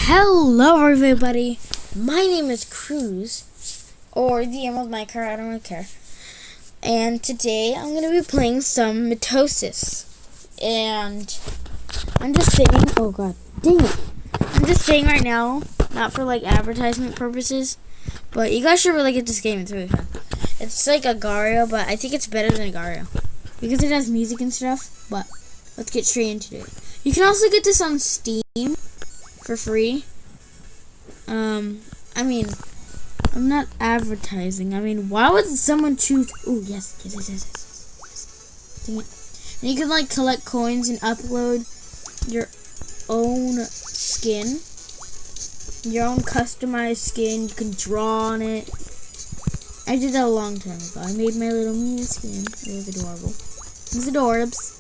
Hello everybody, my name is Cruz, or the M of my car, I don't really care. And today I'm going to be playing some Motos.is. And I'm just saying, oh god, dang it. I'm just saying right now, not for like advertisement purposes, but you guys should really get this game, it's really fun. It's like a Gario, but I think it's better than a Gario. Because it has music and stuff, but let's get straight into it. You can also get this on Steam for free. I mean, I'm not advertising. I mean, why would someone choose? Oh, yes. Dang it. And you can like collect coins and upload your own skin, your own customized skin. You can draw on it. I did that a long time ago. I made my little mini skin. It was adorable. It was adorbs.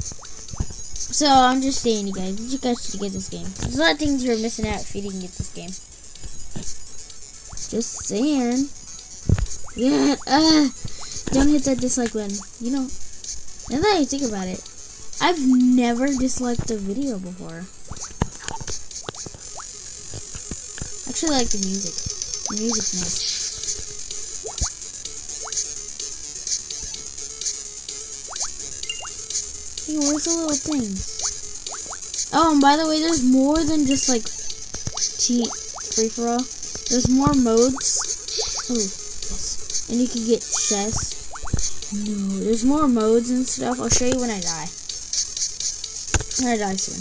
So I'm just saying, you guys should get this game. There's a lot of things you're missing out if you didn't get this game. Just saying. Yeah, don't hit that dislike button. You know, now that I think about it, I've never disliked a video before. I actually like the music. The music's nice. Hey, where's the little things? Oh, and by the way, there's more than just like free-for-all. There's more modes. Oh, yes. And you can get chests. No, there's more modes and stuff. I'll show you when I die. When I die soon.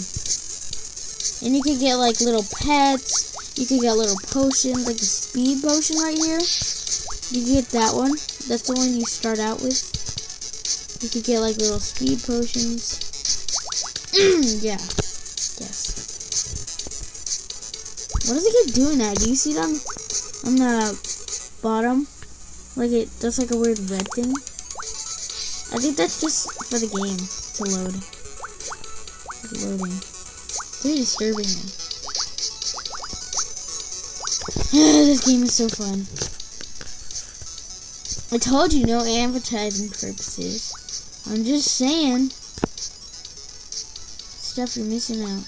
And you can get like little pets. You can get little potions, like the speed potion right here. You can get that one. That's the one you start out with. You could get like little speed potions. Yeah. Yes. What does it keep doing that? Do you see them on the bottom? Like it does like a weird red thing. I think that's just for the game to load. It's loading. It's very disturbing me. This game is so fun. I told you, no advertising purposes. I'm just saying. Stuff you're missing out.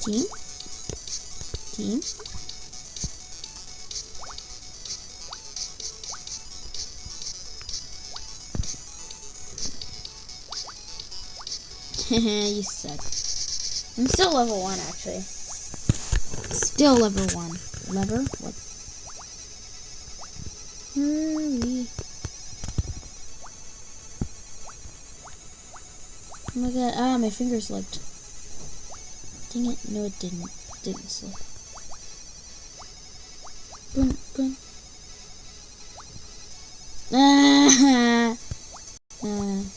Team? You suck. I'm still level 1 actually. Still level 1. Lever? What? Hurry. Oh my god, my finger slipped. Dang it. No, it didn't. It didn't slip. Boom, boom.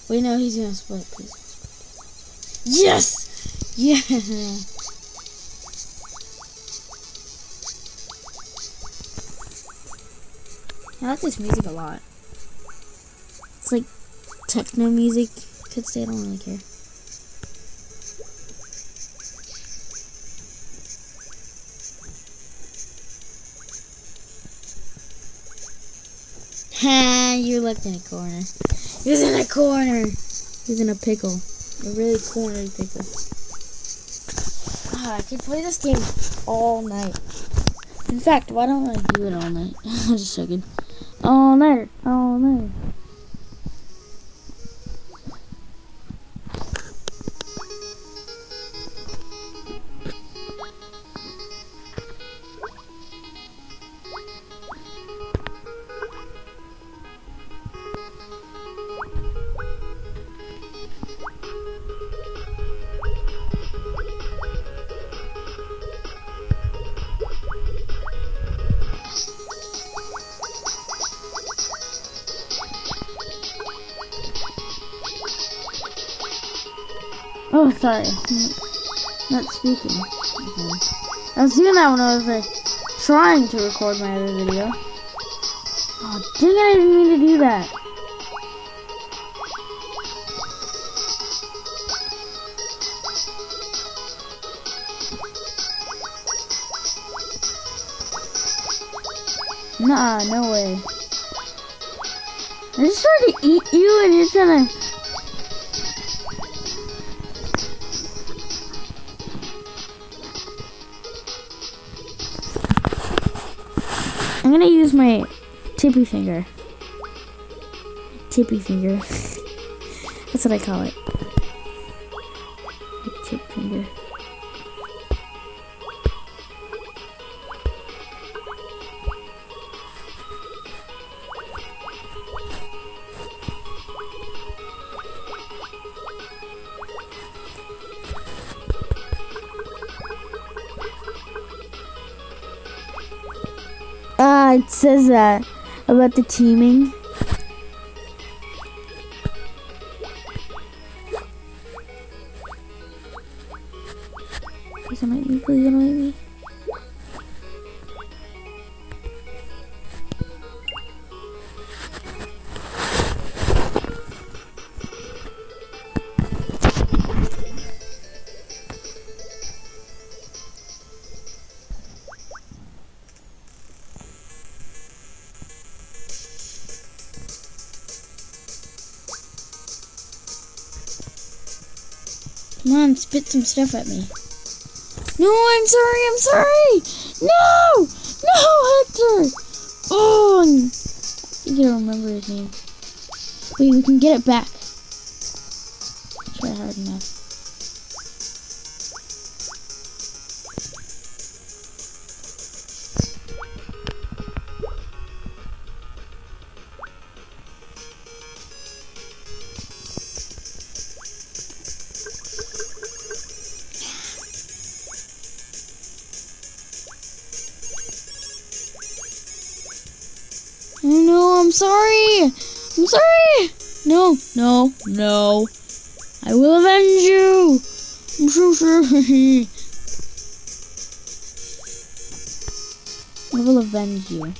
Wait, no, he's gonna split. Please. Yes! Yeah! I like this music a lot. It's like techno music. Could say I don't really care. Ha! You're left in a corner. He's in a corner. He's in a pickle. A really cornered pickle. I could play this game all night. In fact, why don't I do it all night? Just joking. All night. Oh, sorry. Not speaking. I was doing that when I was trying to record my other video. Oh, dang it, I didn't mean to do that. Nah, no way. I just tried to eat you and you're trying to... I'm gonna use my tippy finger. Tippy finger. That's what I call it. Tip finger. It says that about the teaming. Please don't hit me, please don't hit me. Come on, spit some stuff at me. No, I'm sorry. No, Hector. Oh, you gotta remember his name. Wait, we can get it back. Try hard enough. Oh no, I'm sorry. No. I will avenge you. I'm so sorry. I will avenge you.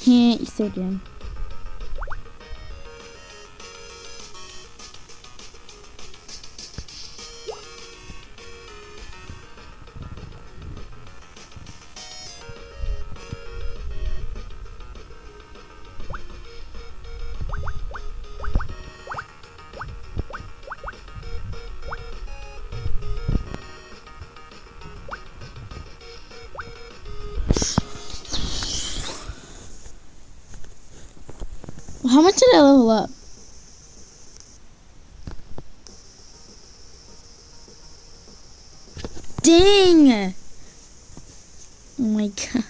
You're so dumb. How much did I level up? Dang! Oh my god.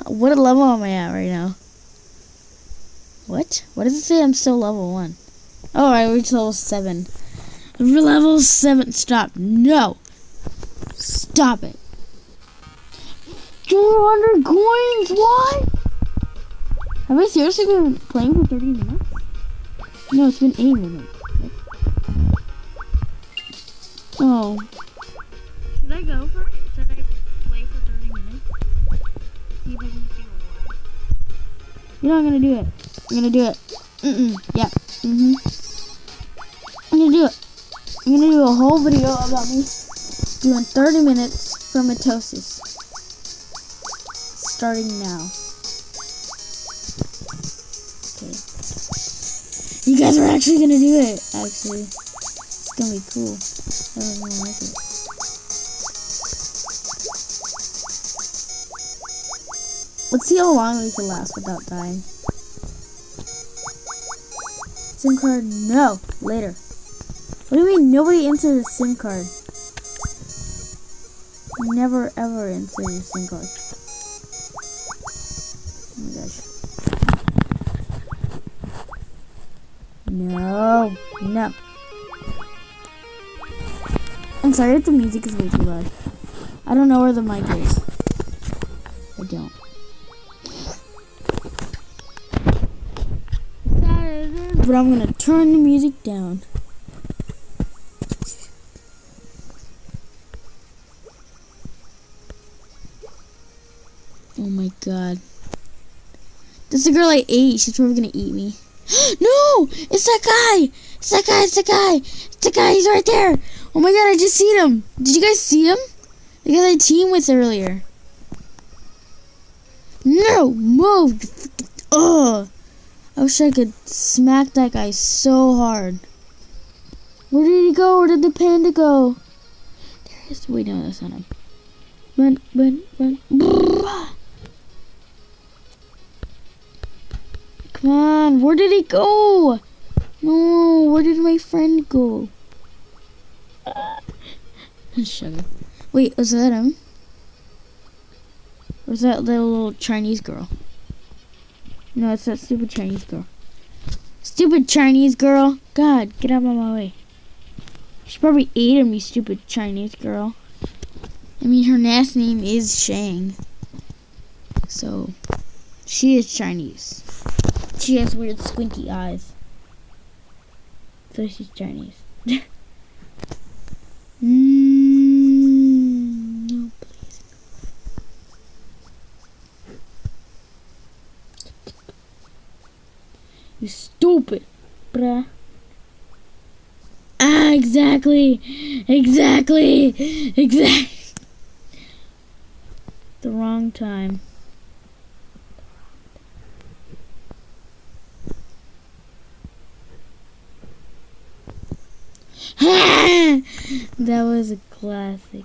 What level am I at right now? What? What does it say? I'm still level 1. Oh, I reached level 7. Level 7. Stop. No! Stop it. 200 coins? What? Have I seriously been playing for 30 minutes? No, it's been 8 minutes. Oh. Should I go for it? Should I play for 30 minutes? See if I can see a war. You know I'm gonna do it. I'm gonna do it. Yeah. I'm gonna do it. I'm gonna do a whole video about me doing 30 minutes for Motos.is. Starting now. Okay. You guys are actually gonna do it, actually. It's gonna be cool. I don't really like it. Let's see how long we can last without dying. SIM card? No. Later. What do you mean nobody entered a SIM card? Never ever insert a SIM card. Oh my gosh. No. I'm sorry if the music is way too loud. I don't know where the mic is. I don't. But I'm gonna turn the music down. Oh my god. That's the girl I ate. She's probably gonna eat me. No! It's that guy! It's the guy! He's right there! Oh my god, I just seen him! Did you guys see him? The guy I teamed with earlier. No! Move! Ugh! I wish I could smack that guy so hard. Where did he go? Where did the panda go? There he is. Wait, no, that's not him. Run. Come on, where did he go? No, where did my friend go? Shut up. Wait, was that him? Or was that little Chinese girl? No, it's that stupid Chinese girl. Stupid Chinese girl! God, get out of my way. She probably ate me, stupid Chinese girl. I mean, her last name is Shang. So, she is Chinese. She has weird squinty eyes. So she's Chinese. No, please. You stupid, bruh. Ah, exactly. The wrong time. That was a classic.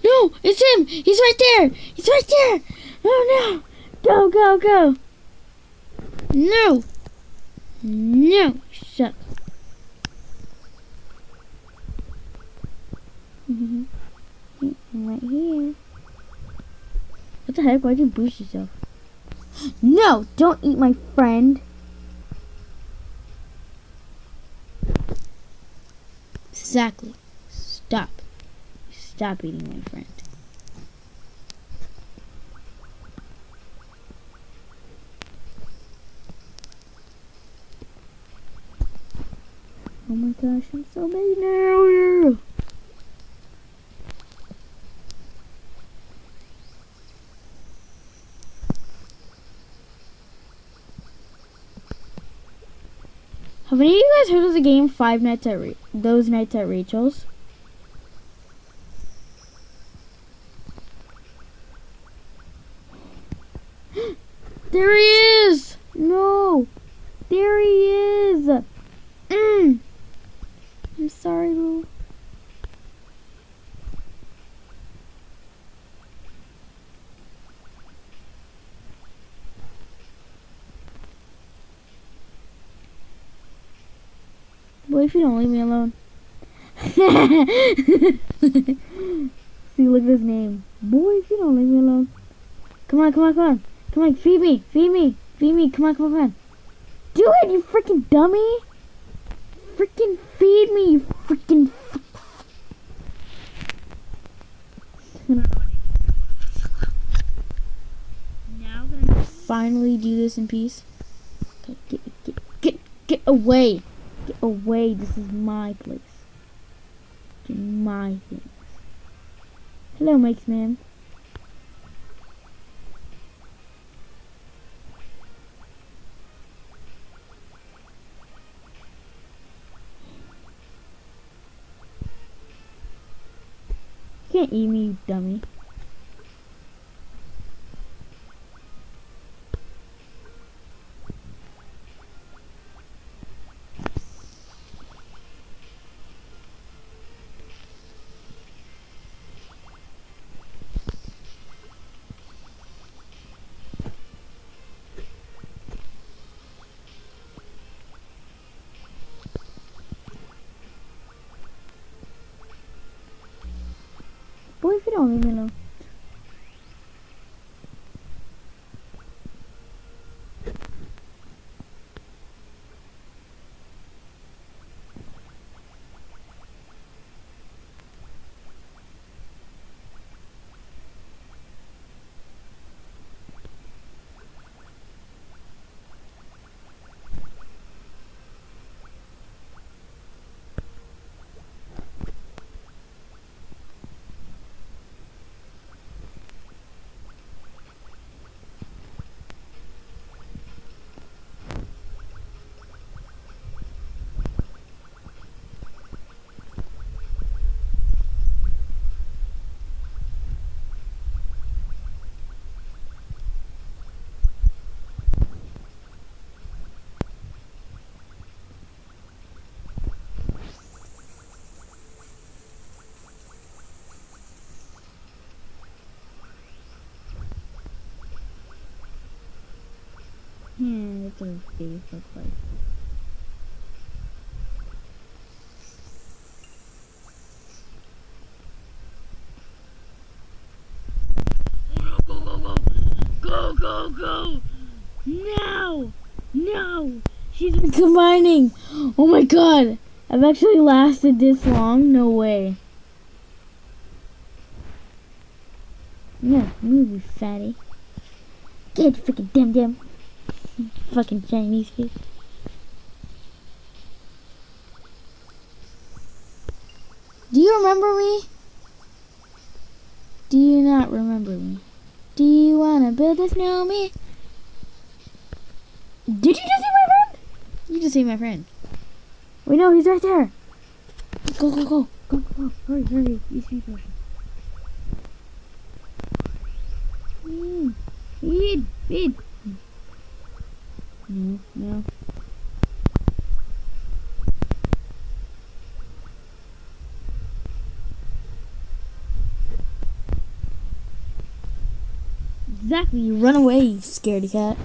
No, it's him. He's right there. Oh no. Go. No. Shut. I'm right here. What the heck? Why'd you boost yourself? No, don't eat my friend. Exactly. Stop eating my friend. Oh my gosh, I'm so big now. Have any of you guys heard of the game Five Nights at Those Nights at Rachel's? There he is! No! There he is! I'm sorry, Lou. Boy, if you don't leave me alone. See, look at his name. Boy, if you don't leave me alone. Come on. Come on, feed me. Come on. Do it, you freaking dummy. Freaking feed me, you freaking. Now I'm gonna finally do this in peace. Get away. Get away. This is my place. Get my things. Hello, Mike's man. You can't eat me, you dummy. Boy, if you don't leave me alone. What's her face look like? Go, go, go! No! No! She's been combining! Oh my god! I've actually lasted this long? No way. Yeah, move, you fatty. Get freaking dim. Fucking Chinese face. Do you remember me? Do you not remember me? Do you wanna build a snowman? Did you just see my friend? You just see my friend. Wait, no, he's right there. Go, go, go. Go, go. Hurry, hurry. You see person. Feed. No. Exactly, you run away, you scaredy cat.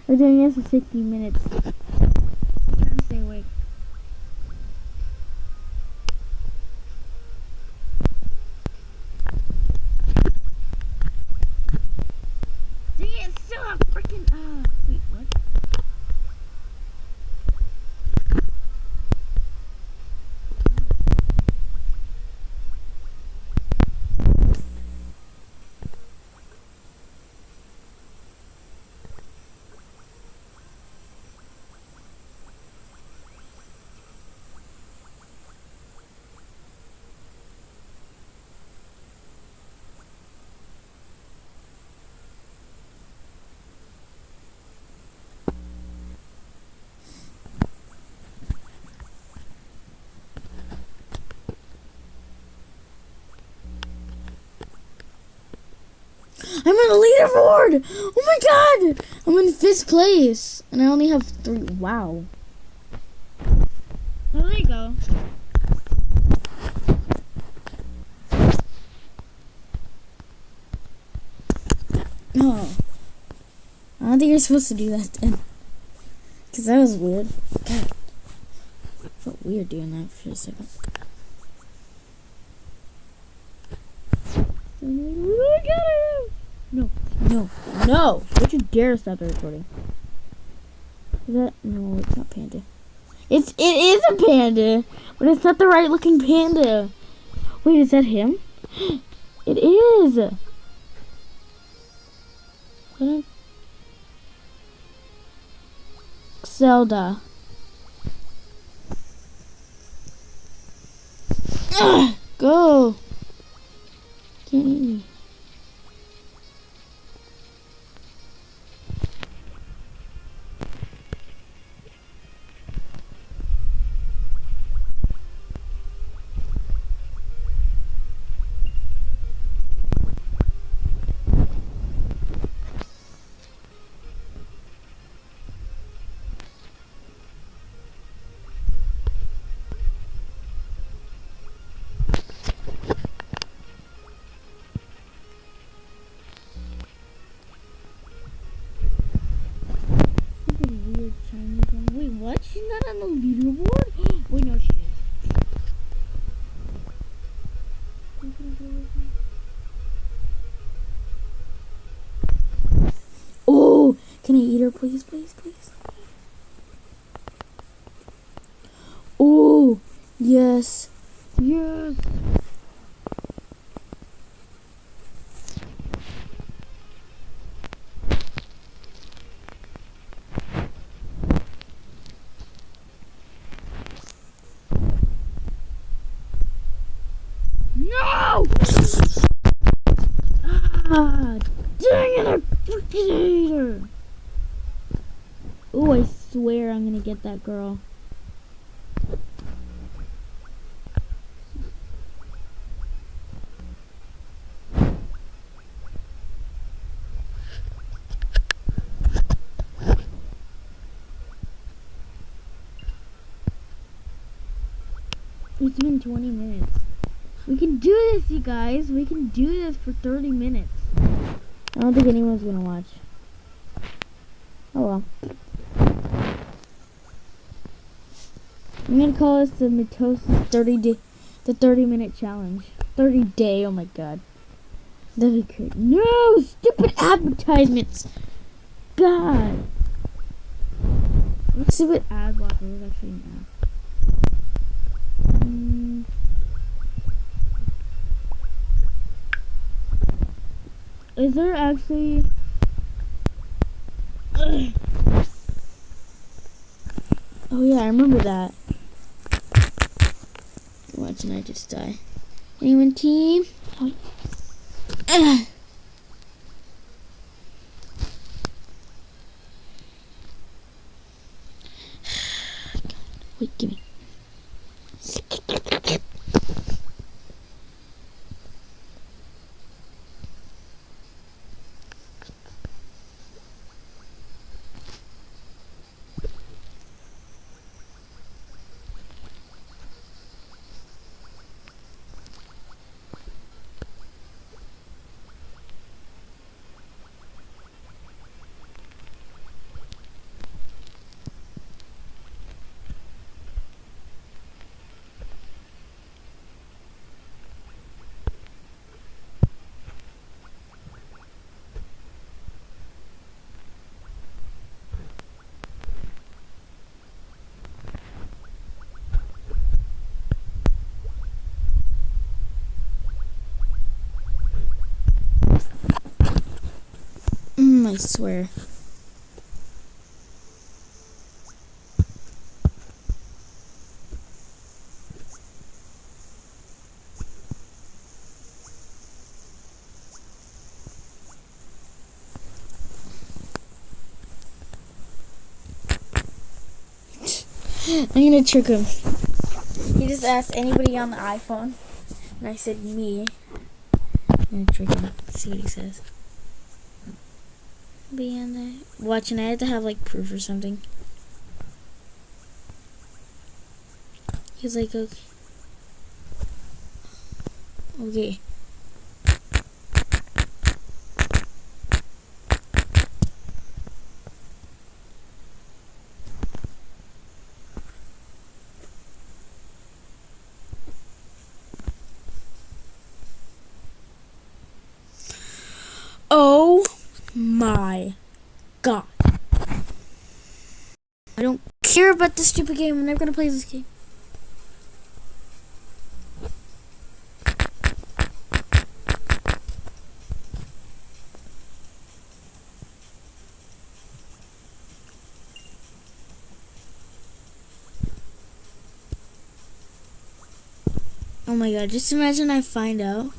We're doing this for 60 minutes. I'm trying to stay awake. Dang it, it's still a freaking. Wait, what? I'm on the leaderboard! Oh my god! I'm in 5th place. And I only have 3. Wow. Oh, there you go. Oh. I don't think you're supposed to do that then. Because that was weird. God. I felt weird doing that for a second. Look at him! No. Don't you dare stop the recording. Is that? No, it's not panda. It is a panda, but it's not the right looking panda. Wait, is that him? It is. Zelda. Go. Can't eat me. Weird Chinese one. Wait, what? She's not on the leaderboard? Wait, no, she is. Oh, can I eat her, please? Oh, yes. No! Ah, dang it, I freaking hate her. Oh, I swear I'm gonna get that girl. It's been 20 minutes. We can do this, you guys. We can do this for 30 minutes. I don't think anyone's gonna watch. Oh well. I'm gonna call this the Motos.is 30-minute challenge. 30 day, oh my god. That'd be great. No! Stupid advertisements! God! Let's see what ad blocker was actually an ad. Is there actually... Ugh. Oh yeah, I remember that. Watching I just die. Anyone team? Wait, give me. I swear. I'm gonna trick him. He just asked anybody on the iPhone, and I said me. I'm gonna trick him. See what he says. Be on there. Watching, I had to have like proof or something. He's like, okay. Okay. Oh my god. I don't care about this stupid game. I'm never gonna play this game. Oh my god, just imagine I find out.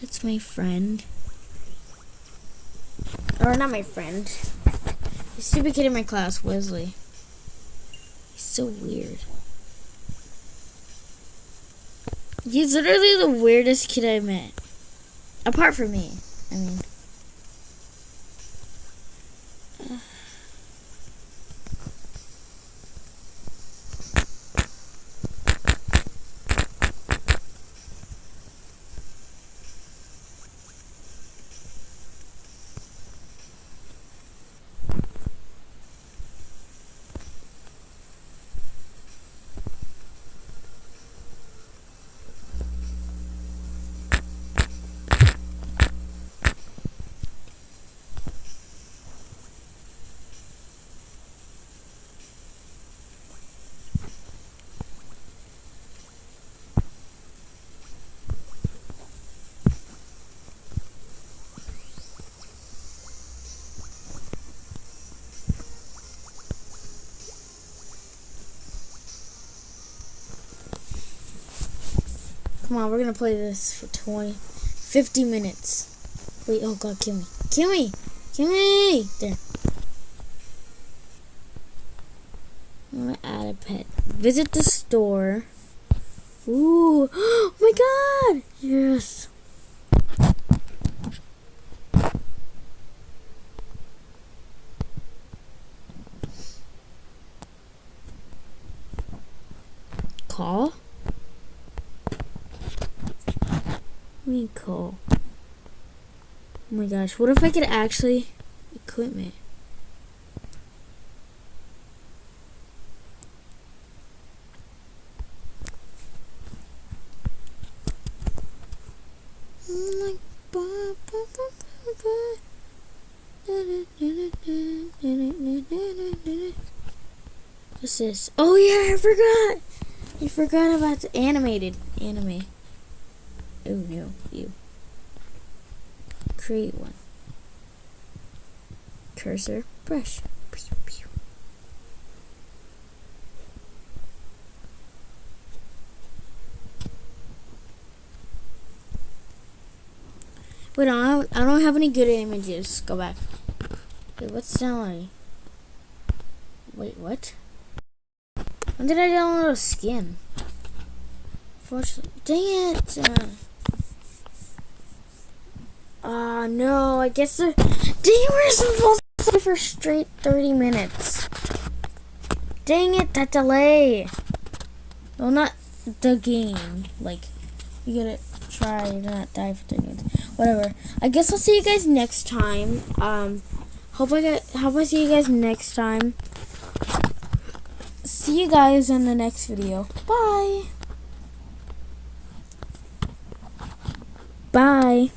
It's my friend. Or not my friend. The stupid kid in my class, Wesley. He's so weird. He's literally the weirdest kid I met. Apart from me. I mean. Come on, we're gonna play this for 50 minutes. Wait, oh god, kill me. Kill me! Kill me! There. I'm gonna add a pet. Visit the store. Ooh! Oh my god! Yes! call? What do you mean call? Oh my gosh, what if I could actually equipment? What's this? Oh yeah, I forgot! I forgot about the animated anime. Oh no, you. Create one. Cursor, brush. Pew, pew. Wait, I don't have any good images. Go back. Wait, what's salary? Wait, what? When did I download a skin? Fortunately, dang it! No, I guess they're. Dang, we're supposed to stay for straight 30 minutes. Dang it, that delay. Well, not the game. Like, you gotta try not die for 30 minutes. Whatever. I guess I'll see you guys next time. Hope I see you guys next time. See you guys in the next video. Bye. Bye.